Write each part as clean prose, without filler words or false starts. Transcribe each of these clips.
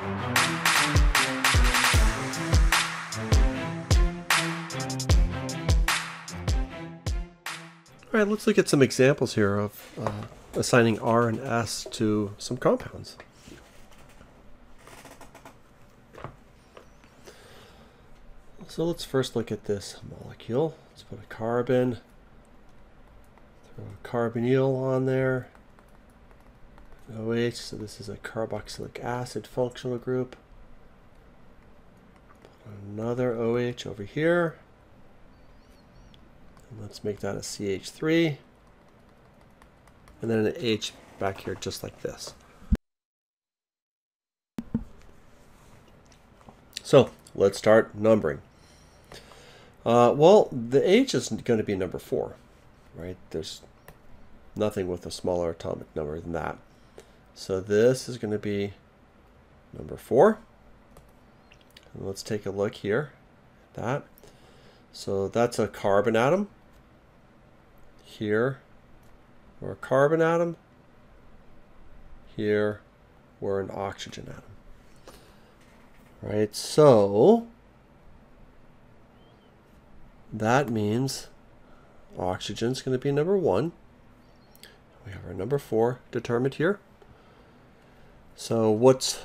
All right, let's look at some examples here of assigning R and S to some compounds. So let's first look at this molecule. Let's put a carbon, throw a carbonyl on there, OH, so this is a carboxylic acid functional group. Put another OH over here. And let's make that a CH3. And then an H back here just like this. So let's start numbering. Well, the H is going to be number 4, right? There's nothing with a smaller atomic number than that. So this is going to be number 4. And let's take a look here at that. So that's a carbon atom. Here we're a carbon atom. Here we're an oxygen atom. Right, so that means oxygen is going to be number 1. We have our number 4 determined here. So what's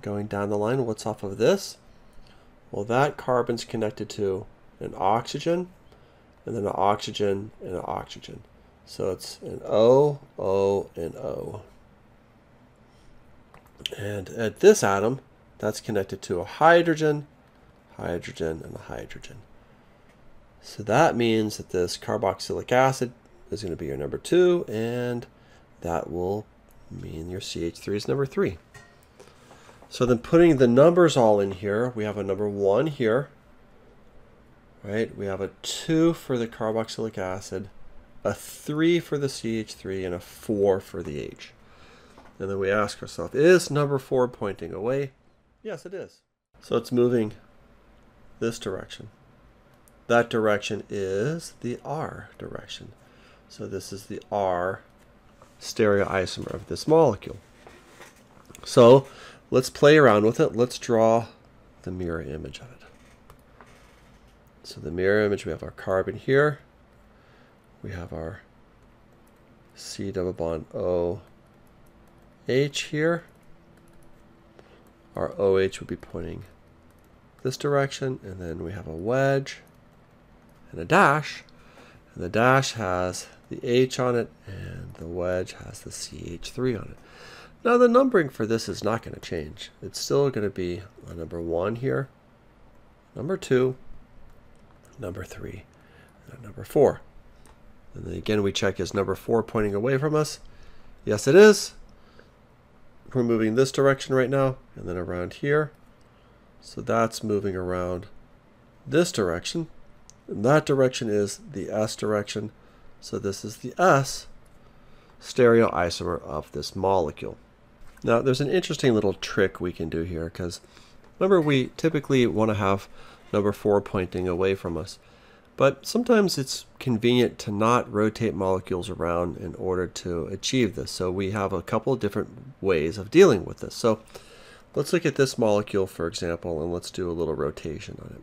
going down the line? What's off of this? Well, that carbon's connected to an oxygen, and then an oxygen, and an oxygen. So it's an O, O, and O. And at this atom, that's connected to a hydrogen, hydrogen, and a hydrogen. So that means that this carboxylic acid is going to be your number 2, and that will mean your CH3 is number 3. So then putting the numbers all in here, we have a number 1 here, right? We have a 2 for the carboxylic acid, a 3 for the CH3, and a 4 for the H. And then we ask ourselves, is number 4 pointing away? Yes, it is. So it's moving this direction. That direction is the R direction. So this is the R stereoisomer of this molecule. So let's play around with it. Let's draw the mirror image of it. So the mirror image, we have our carbon here. We have our C double bond O H here. Our OH would be pointing this direction, and then we have a wedge and a dash, and the dash has the H on it, and the wedge has the CH3 on it. Now the numbering for this is not going to change. It's still going to be a number 1 here, number 2, number 3, and a number 4. And then again we check, is number 4 pointing away from us? Yes, it is. We're moving this direction right now, and then around here. So that's moving around this direction. And that direction is the S direction. So this is the S stereoisomer of this molecule. Now there's an interesting little trick we can do here, because remember we typically want to have number 4 pointing away from us. But sometimes it's convenient to not rotate molecules around in order to achieve this. So we have a couple of different ways of dealing with this. So let's look at this molecule, for example, and let's do a little rotation on it.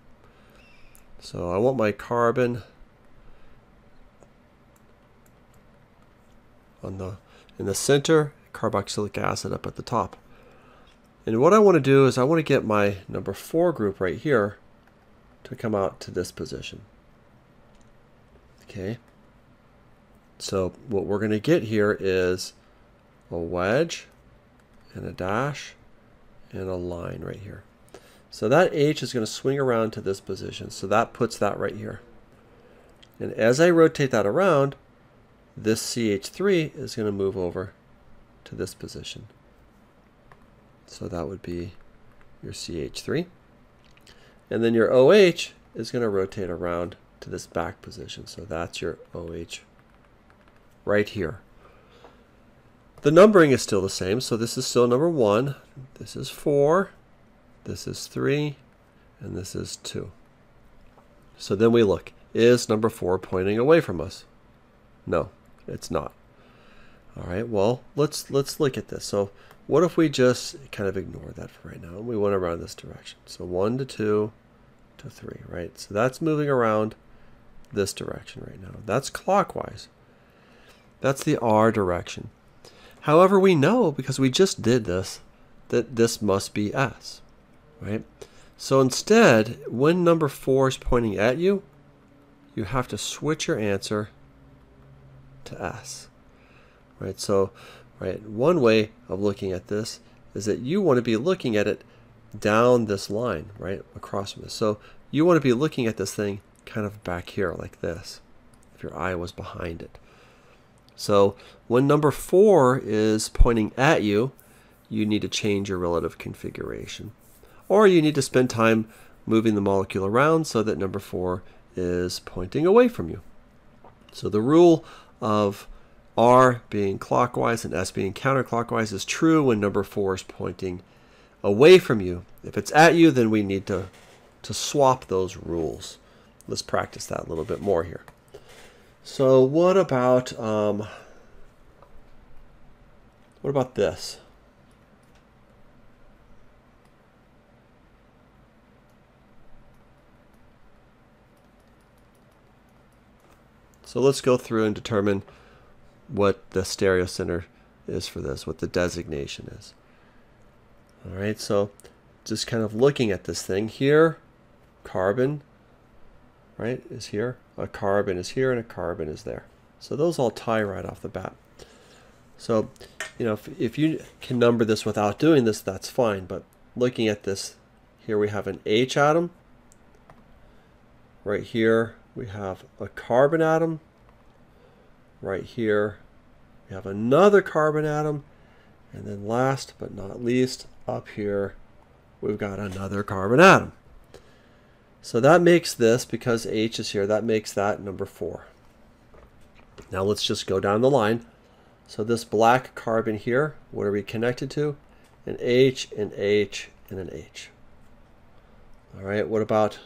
So I want my carbon in the center, carboxylic acid up at the top. And what I want to do is I want to get my number 4 group right here to come out to this position. Okay, so what we're going to get here is a wedge and a dash and a line right here. So that H is going to swing around to this position. So that puts that right here. And as I rotate that around, this CH3 is going to move over to this position. So that would be your CH3. And then your OH is going to rotate around to this back position. So that's your OH right here. The numbering is still the same. So this is still number 1. This is 4. This is 3. And this is 2. So then we look. Is number 4 pointing away from us? No, it's not. All right, well, let's look at this. So what if we just kind of ignore that for right now and we went around this direction? So 1 to 2 to 3, right? So that's moving around this direction right now. That's clockwise. That's the R direction. However, we know, because we just did this, that this must be S, right? So instead, when number 4 is pointing at you, you have to switch your answer to S, right? So, right, one way of looking at this is that you want to be looking at it down this line, right, across from this. So you want to be looking at this thing kind of back here like this, if your eye was behind it. So when number 4 is pointing at you, you need to change your relative configuration. Or you need to spend time moving the molecule around so that number 4 is pointing away from you. So the rule of R being clockwise and S being counterclockwise is true when number 4 is pointing away from you. If it's at you, then we need to swap those rules. Let's practice that a little bit more here. So what about this? So let's go through and determine what the stereocenter is for this, what the designation is. All right, so just kind of looking at this thing here, carbon, right, is here. A carbon is here and a carbon is there. So those all tie right off the bat. So, you know, if you can number this without doing this, that's fine. But looking at this, here we have an H atom. Right here we have a carbon atom. Right here we have another carbon atom. And then last but not least, up here we've got another carbon atom. So that makes this, because H is here, that makes that number 4. Now let's just go down the line. So this black carbon here, what are we connected to? An H, an H, and an H. All right, what about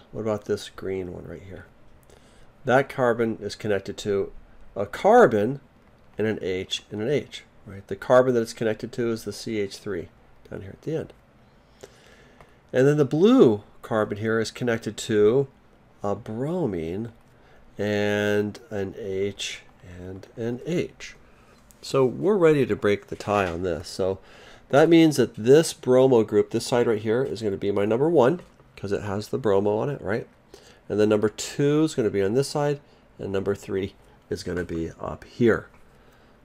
this green one right here? That carbon is connected to a carbon and an H and an H. Right? The carbon that it's connected to is the CH3 down here at the end. And then the blue carbon here is connected to a bromine and an H and an H. So we're ready to break the tie on this. So that means that this bromo group, this side right here, is going to be my number 1 because it has the bromo on it, right? And then number 2 is going to be on this side, and number 3 is going to be up here.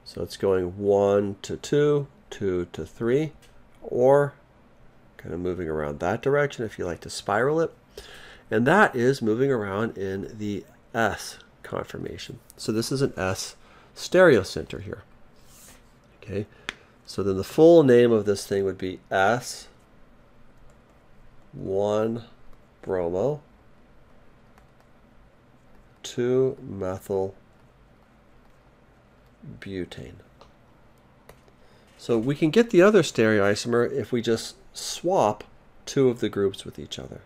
So it's going 1 to 2, 2 to 3, or kind of moving around that direction if you like to spiral it. And that is moving around in the S conformation. So this is an S stereocenter here. Okay, so then the full name of this thing would be S 1 bromo 2 methyl butane. So we can get the other stereoisomer if we just swap 2 of the groups with each other.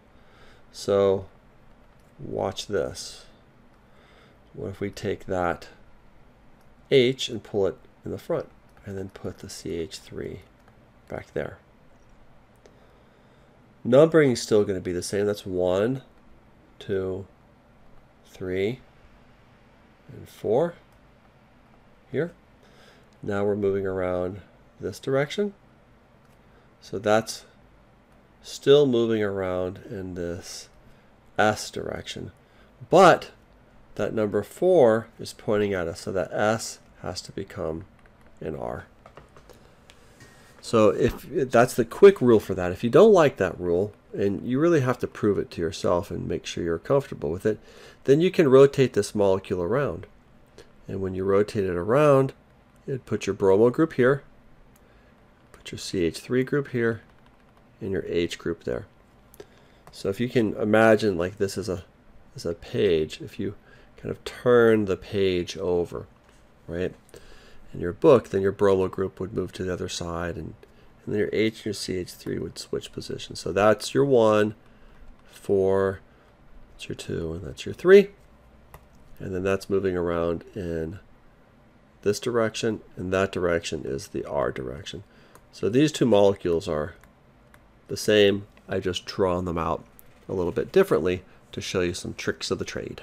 So watch this. What if we take that H and pull it in the front and then put the CH3 back there? Numbering is still going to be the same. That's 1, 2, 3, and 4 here. Now we're moving around this direction. So that's still moving around in this S direction. But that number 4 is pointing at us, so that S has to become an R. So if that's the quick rule for that. If you don't like that rule, and you really have to prove it to yourself and make sure you're comfortable with it, then you can rotate this molecule around. And when you rotate it around, you'd put your bromo group here, put your CH3 group here, and your H group there. So if you can imagine like this is a page, if you kind of turn the page over, right, in your book, then your bromo group would move to the other side, and then your H and your CH3 would switch positions. So that's your 1, 4, that's your 2, and that's your 3. And then that's moving around in this direction, and that direction is the R direction. So these two molecules are the same. I just drawn them out a little bit differently to show you some tricks of the trade.